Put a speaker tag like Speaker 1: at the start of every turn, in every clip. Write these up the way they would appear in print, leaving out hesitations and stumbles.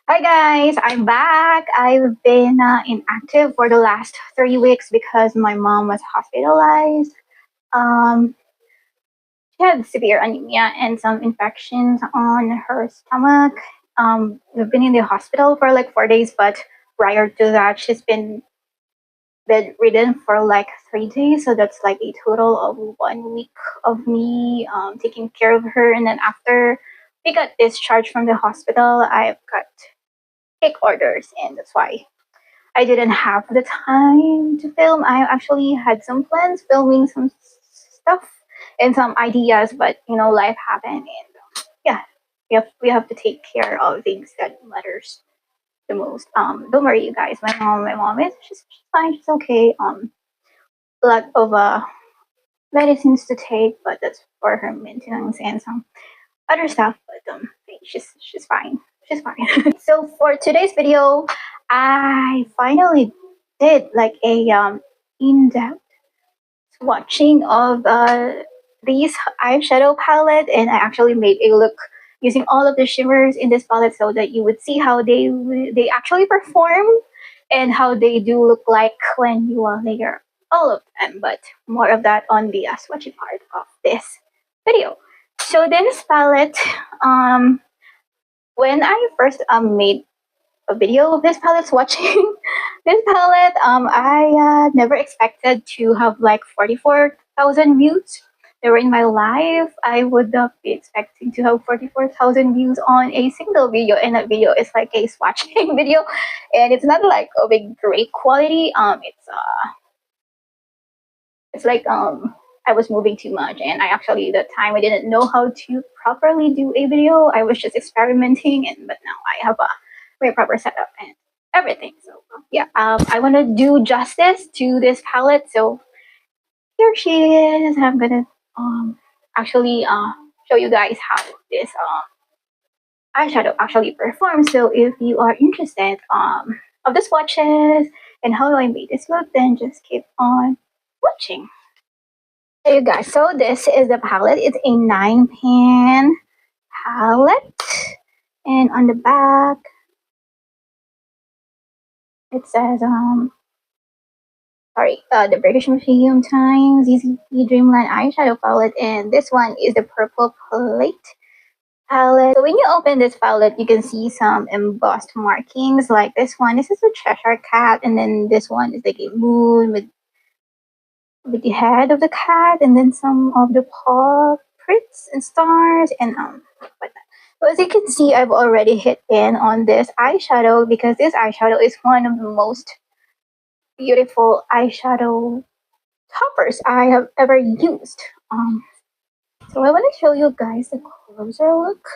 Speaker 1: Hi guys, I'm back. I've been inactive for the last 3 weeks because my mom was hospitalized. Um, she had severe anemia and some infections on her stomach. We've been in the hospital for like 4 days, but prior to that, she's been bedridden for like 3 days. So that's like a total of 1 week of me taking care of her. And then after we got discharged from the hospital, I've got take orders, and that's why I didn't have the time to film. I actually had some plans filming some stuff and some ideas, but life happened, and yeah, we have to take care of things that matters the most. Don't worry, you guys. My mom is she's fine. She's okay. A lot of medicines to take, but that's for her maintenance and some other stuff. But she's fine. She's fine. So for today's video, I finally did like a in-depth swatching of these eyeshadow palette, and I actually made a look using all of the shimmers in this palette so that you would see how they actually perform and how they do look like when you layer all of them. But more of that on the swatchy part of this video. So this palette, um, when I first made a video of this palette swatching this palette, I never expected to have like 44,000 views. They were in my life. I would not be expecting to have 44,000 views on a single video, and that video is like a swatching video, and it's not like of a great quality. It's like I was moving too much, and I actually that time I didn't know how to properly do a video. I was just experimenting, and but now I have a very proper setup and everything. So yeah, I want to do justice to this palette. So here she is. I'm gonna actually show you guys how this eyeshadow actually performs. So if you are interested of the swatches and how I made this look, then just keep on watching. Hey you guys, so this is the palette. It's a 9 pan palette, and on the back it says the British Museum times Zeesea Dreamland eyeshadow palette, and this one is the purple plate palette. So when you open this palette, you can see some embossed markings like this one. This is a Cheshire cat, and then this one is like a moon with the head of the cat, and then some of the paw prints and stars and whatnot. So as you can see, I've already hit in on this eyeshadow because this eyeshadow is one of the most beautiful eyeshadow toppers I have ever used. So I want to show you guys a closer look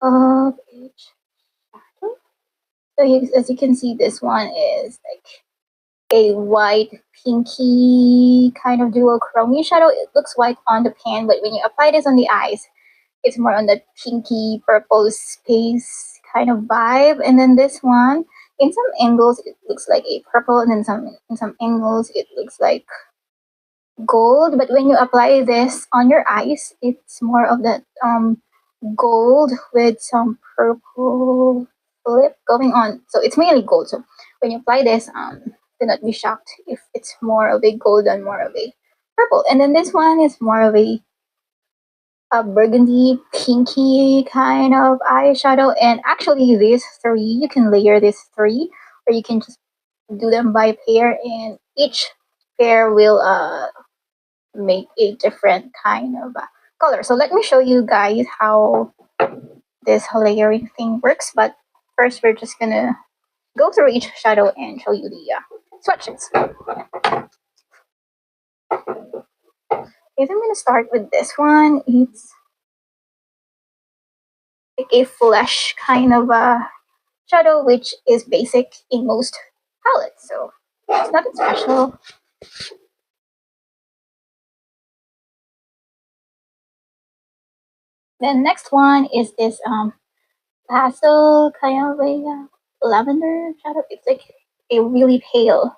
Speaker 1: of each shadow. So as you can see, this one is like a white pinky kind of duochrome shadow. It looks white on the pan, but when you apply this on the eyes, it's more on the pinky purple space kind of vibe. And then this one, in some angles, it looks like a purple, and then in some angles, it looks like gold. But when you apply this on your eyes, it's more of that gold with some purple flip going on. So it's mainly gold. So when you apply this, do not be shocked if it's more of a gold than more of a purple. And then this one is more of a burgundy pinky kind of eyeshadow. And actually these three, you can layer these three, or you can just do them by pair, and each pair will make a different kind of color. So let me show you guys how this layering thing works. But first we're just gonna go through each shadow and show you the swatches. Okay, I'm gonna start with this one. It's like a flesh kind of shadow, which is basic in most palettes, so it's nothing special. Then next one is this pastel kind of a lavender shadow. It's like a really pale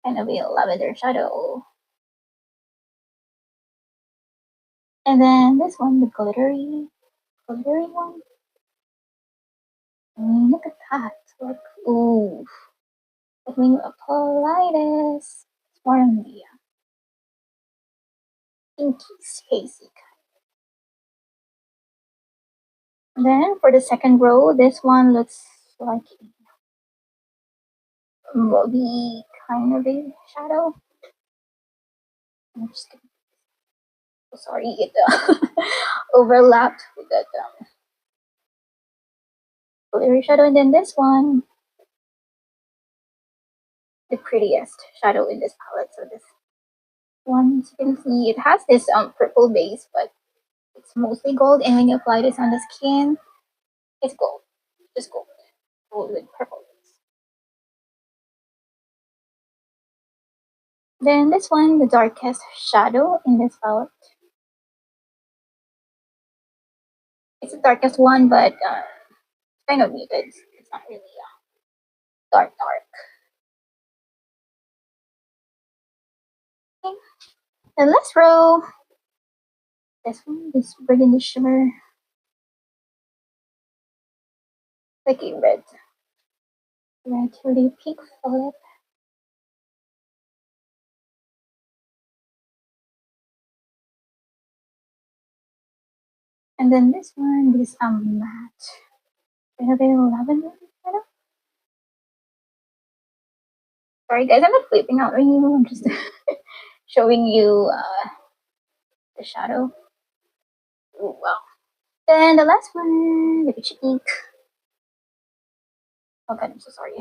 Speaker 1: kind of a lavender shadow. And then this one, the glittery one. Look at that. Like, ooh. But when you apply this, it's more on the pinky spacey kind. Then for the second row, this one looks like a mauve kind of a shadow. I'm just kidding. Oh, sorry, it overlapped with that glittery shadow. And then this one, the prettiest shadow in this palette. So this one, as you can see, it has this purple base, but it's mostly gold. And when you apply this on the skin, it's gold, just gold, gold with purple base. Then this one, the darkest shadow in this palette. It's the darkest one, but kind of muted. It's not really dark. Okay. The last row, this one, this burgundy shimmer, like a really pink palette. And then this one, this matte, kind of a lavender shadow. Sorry guys, I'm not flipping out on you. I'm just showing you the shadow. Ooh, wow. Then the last one, the peach ink. Oh god, I'm so sorry.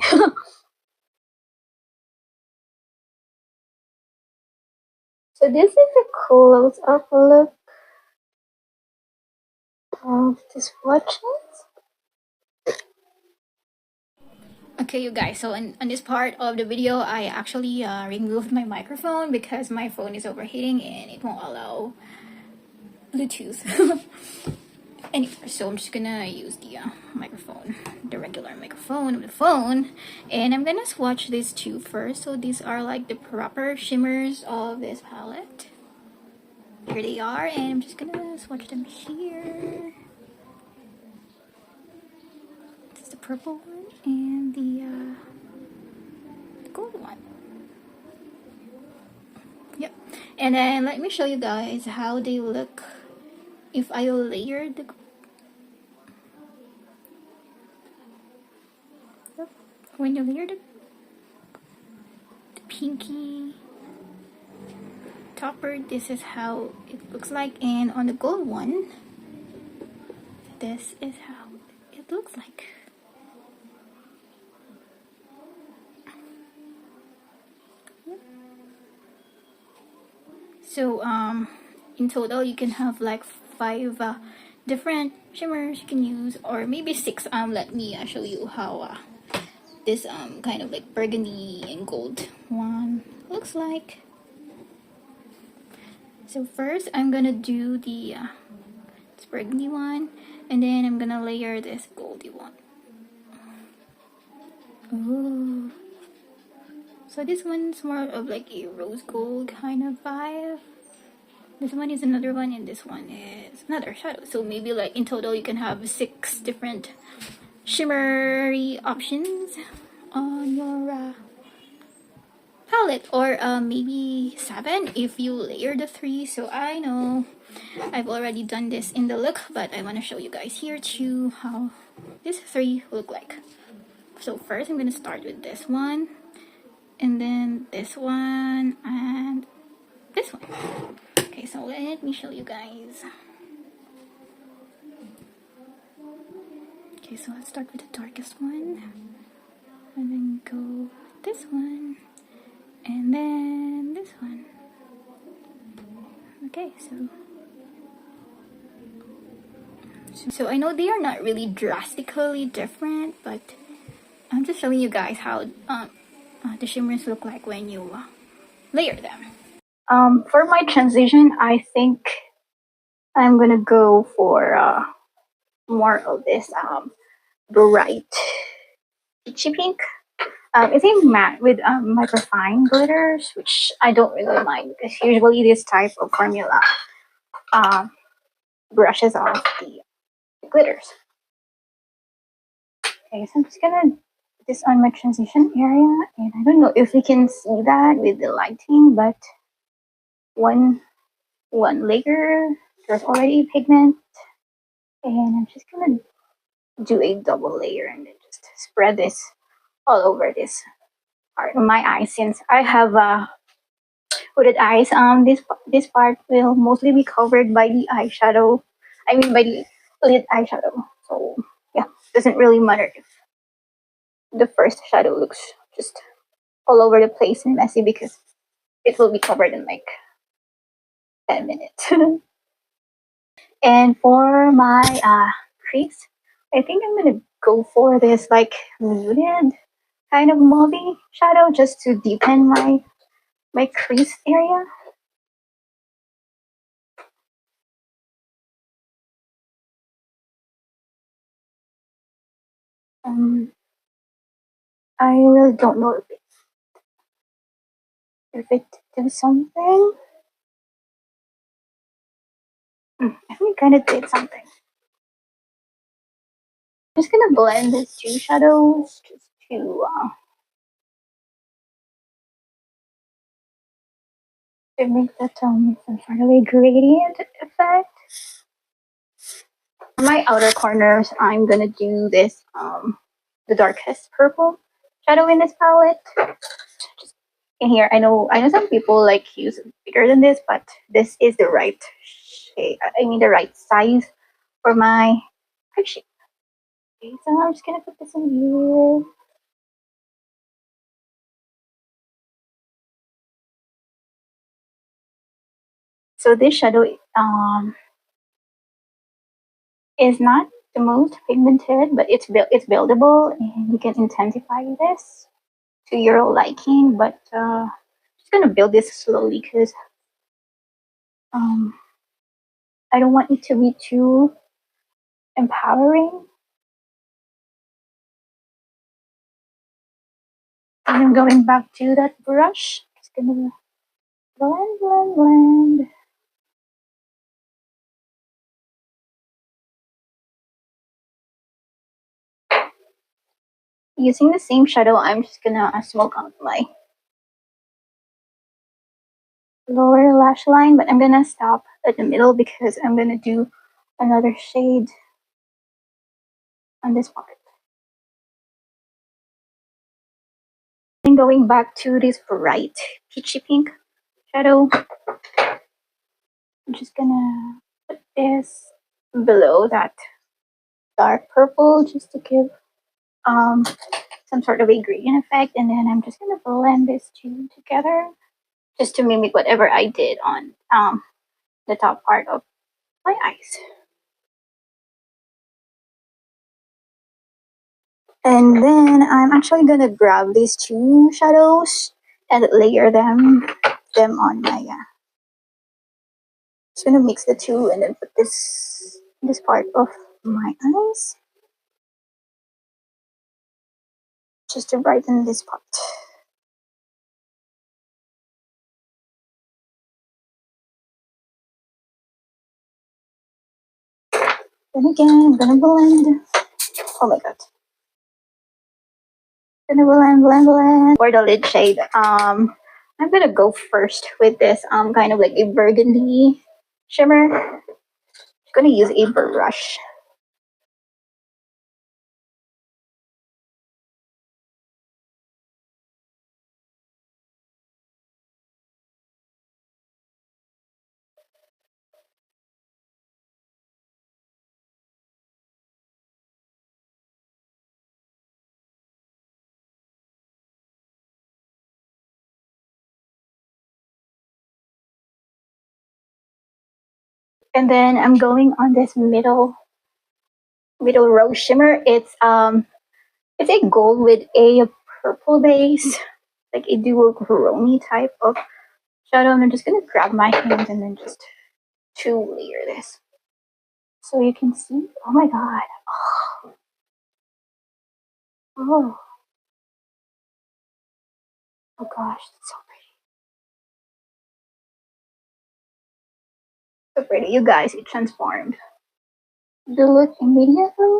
Speaker 1: So this is a close-up look of the swatches. Okay, you guys, so on this part of the video, I actually removed my microphone because my phone is overheating and it won't allow Bluetooth. Anyway, so I'm just gonna use the microphone, the regular microphone of the phone, and I'm gonna swatch these two first. So these are like the proper shimmers of this palette. Here they are, and I'm just gonna swatch them here. This is the purple one and the gold one. Yep. And then let me show you guys how they look if I layer the. When you layer the pinky topper, this is how it looks like, and on the gold one, this is how it looks like. Yep. So in total you can have like 5 different shimmers you can use, or maybe 6. Let me show you how this kind of like burgundy and gold one looks like. So first I'm gonna do the this burgundy one, and then I'm gonna layer this goldy one. Ooh. So this one's more of like a rose gold kind of vibe. This one is another one, and this one is another shadow. So maybe like in total you can have 6 different shimmery options on your palette, or maybe 7 if you layer the 3. So I know I've already done this in the look, but I want to show you guys here too how these 3 look like. So first I'm going to start with this one, and then this one, and this one. Okay, so let me show you guys. Okay, so let's start with the darkest one, and then go with this one, and then this one. Okay, so I know they are not really drastically different, but I'm just showing you guys how the shimmers look like when you layer them. For my transition, I think I'm gonna go for more of this bright peachy pink. It's a matte with microfine glitters, which I don't really mind because usually this type of formula brushes off the glitters. Okay, so I'm just gonna put this on my transition area, and I don't know if we can see that with the lighting, but one layer, there's already pigment, and I'm just gonna do a double layer and then just spread this all over this part of my eyes. Since I have hooded eyes, this part will mostly be covered by the eyeshadow. I mean by the lid eyeshadow. So yeah, doesn't really matter if the first shadow looks just all over the place and messy because it will be covered in like 10 minutes. And for my crease, I think I'm gonna go for this like muted kind of mauvey shadow just to deepen my crease area. I really don't know if it did something. I think it kind of did something. I'm just gonna blend these two shadows just to make that some sort of a gradient effect. For my outer corners, I'm gonna do this the darkest purple shadow in this palette. Just in here, I know some people like use bigger than this, but this is the right shade. I mean the right size for my eye shape. Okay, so I'm just gonna put this in here. So this shadow is not the most pigmented, but it's buildable, and you can intensify this to your liking. But just gonna build this slowly because um, I don't want it to be too empowering. And I'm going back to that brush. Just gonna blend, blend, blend. Using the same shadow, I'm just gonna smoke out my lower lash line, but I'm gonna stop at the middle because I'm gonna do another shade on this part. And going back to this bright peachy pink shadow, I'm just gonna put this below that dark purple just to give um, some sort of a gradient effect, and then I'm just gonna blend these two together just to mimic whatever I did on the top part of my eyes. And then I'm actually gonna grab these two shadows and layer them on my just gonna mix the two and then put this part of my eyes just to brighten this part. Then again, I'm gonna blend. Oh my god. Gonna blend. For the lid shade, I'm gonna go first with this kind of like a burgundy shimmer. I'm gonna use a brush. And then I'm going on this middle rose shimmer. It's a gold with a purple base, like a duochrome type of shadow. And I'm just gonna grab my hand and then just two layer this. So you can see, oh my god. Oh, oh gosh, it's so pretty. So pretty. You guys, it transformed the look immediately.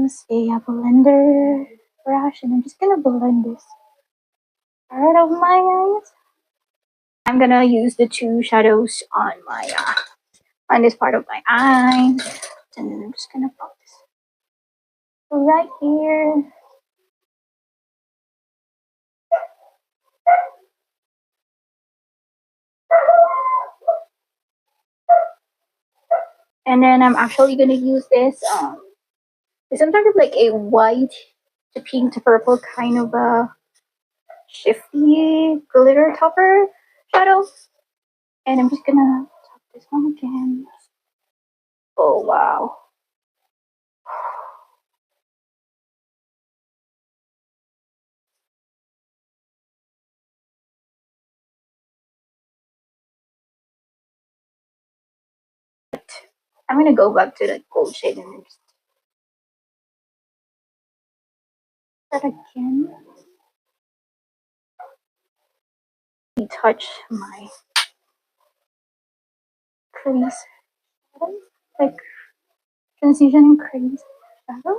Speaker 1: use a blender brush and I'm just gonna blend this part of my eyes. I'm gonna use the two shadows on my on this part of my eyes, and then I'm just gonna put this right here. And then I'm actually gonna use this some sort of like a white to pink to purple kind of a shifty glitter topper shadow. And I'm just gonna top this one again. Oh wow. I'm gonna go back to the gold shade and just that again. Touch my crease, like transition and crease shadow.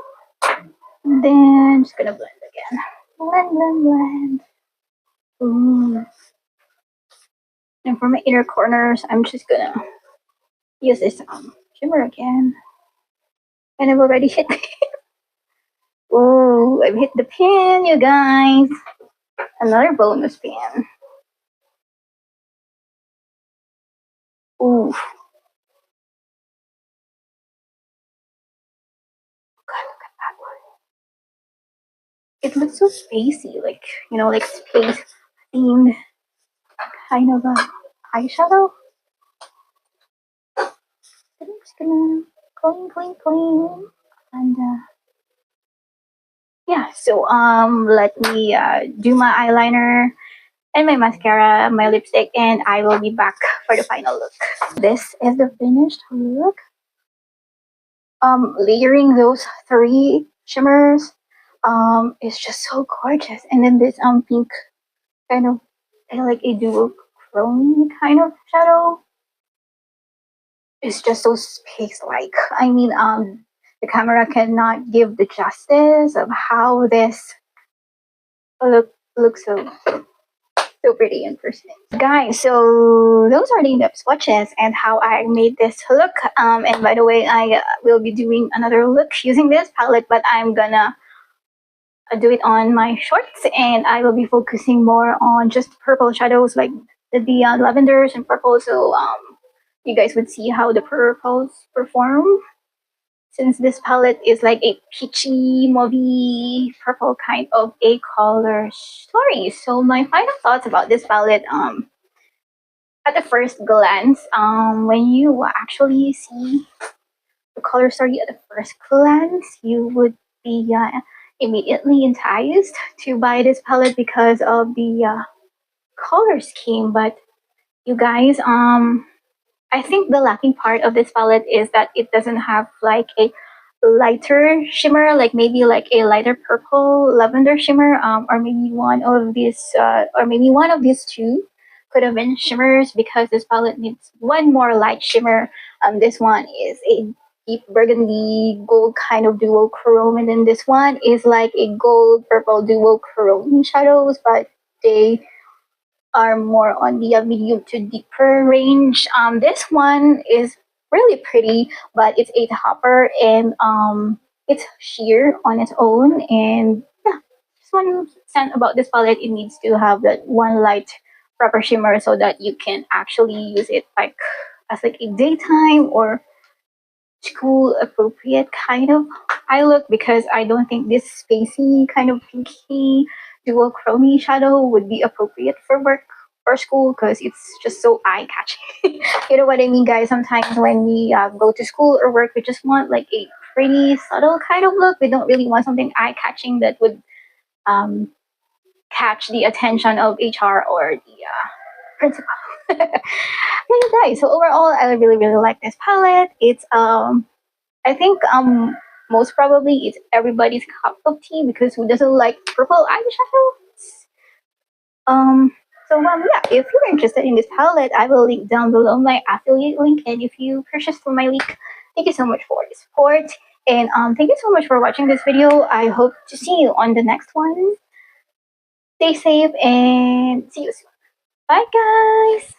Speaker 1: And then I'm just gonna blend again. Blend, blend, blend. Ooh. And for my inner corners, I'm just gonna use this shimmer again. And I've already hit. Whoa! I've hit the pin, you guys. Another bonus pin. Ooh. God, look at that one. It looks so spacey, like like space themed kind of a eyeshadow. I'm just gonna clean, clean, clean, and yeah. So let me do my eyeliner and my mascara, my lipstick, and I will be back for the final look. This is the finished look. Layering those three shimmers is just so gorgeous. And then this pink kind of like a duochrome kind of shadow is just so space-like. I mean, the camera cannot give the justice of how this looks so pretty in person. Guys, so those are the in-depth swatches and how I made this look. And by the way, I will be doing another look using this palette, but I'm gonna do it on my shorts, and I will be focusing more on just purple shadows, like the lavenders and purple, so you guys would see how the purples perform, since this palette is like a peachy mauvey purple kind of a color story. So my final thoughts about this palette, at the first glance, when you actually see the color story at the first glance, you would be immediately enticed to buy this palette because of the color scheme. But you guys, I think the lacking part of this palette is that it doesn't have like a lighter shimmer, like maybe like a lighter purple lavender shimmer, or maybe one of these two could have been shimmers, because this palette needs one more light shimmer. This one is a deep burgundy gold kind of duochrome, and then this one is like a gold purple duochrome shadows, but they are more on the medium to deeper range. This one is really pretty, but it's a topper, and it's sheer on its own. And yeah, just one thing about this palette, it needs to have that one light proper shimmer so that you can actually use it like as like a daytime or school appropriate kind of eye look, because I don't think this spacey kind of pinky duochrome shadow would be appropriate for work or school, because it's just so eye catching. You know what I mean, guys? Sometimes when we go to school or work, we just want like a pretty subtle kind of look. We don't really want something eye catching that would catch the attention of HR or the principal. Hey guys, so overall, I really really like this palette. It's I think most probably it's everybody's cup of tea, because who doesn't like purple eyeshadow? Yeah, if you're interested in this palette, I will link down below my affiliate link, and if you purchase through my link, thank you so much for the support. And thank you so much for watching this video. I hope to see you on the next one. Stay safe and see you soon. Bye, guys.